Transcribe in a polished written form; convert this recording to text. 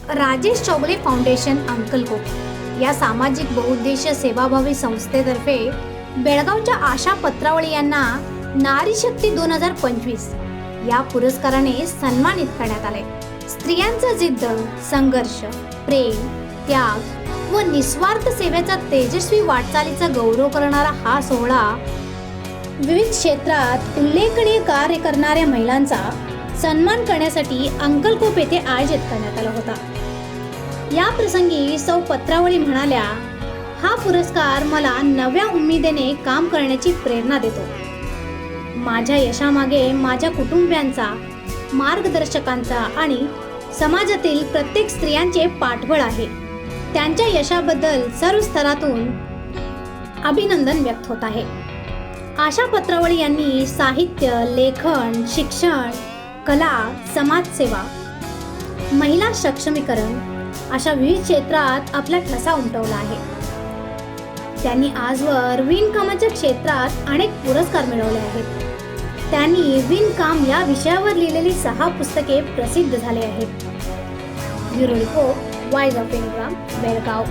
Rajesh Chougale foundation अंकलकोट या सामाजिक बहुउद्देशीय सेवाभावी संस्थेतर्फे बेळगावच्या आशा पत्रावळी यांना नारी शक्ती 2025 या पुरस्काराने सन्मानित करण्यात आले। स्त्रियांचा जिद्द, संघर्ष, प्रेम, त्याग व निस्वार्थ सेवेचा तेजस्वी वाटचालीचा गौरव करणारा हा सोहळा विविध क्षेत्रात उल्लेखनीय कार्य करणाऱ्या महिलांचा सन्मान करण्यासाठी अंकलकोट येथे आयोजित करण्यात आला होता। या प्रसंगी सौ पत्रावळी म्हणाल्या, हा पुरस्कार मला नव्या उमेदीने काम करण्याची प्रेरणा देतो। माझ्या यशामागे माझ्या कुटुंबियांचा, मार्गदर्शकांचा आणि समाजातील प्रत्येक स्त्रियांचे पाठबळ आहे। त्यांच्या यशाबद्दल सर्व स्तरातून अभिनंदन व्यक्त होत आहे। आशा पत्रावळी यांनी साहित्य, लेखन, शिक्षण, कला, समाजसेवा, महिला सक्षमीकरण अशा विविध क्षेत्रात आपला ठसा उमटवला आहे। त्यांनी आजवर विणकामाच्या क्षेत्रात अनेक पुरस्कार मिळवले आहेत। त्यांनी विणकाम या विषयावर लिहिलेली 6 पुस्तके प्रसिद्ध झाली आहेत। Bureau report, voice of India, Belgaum.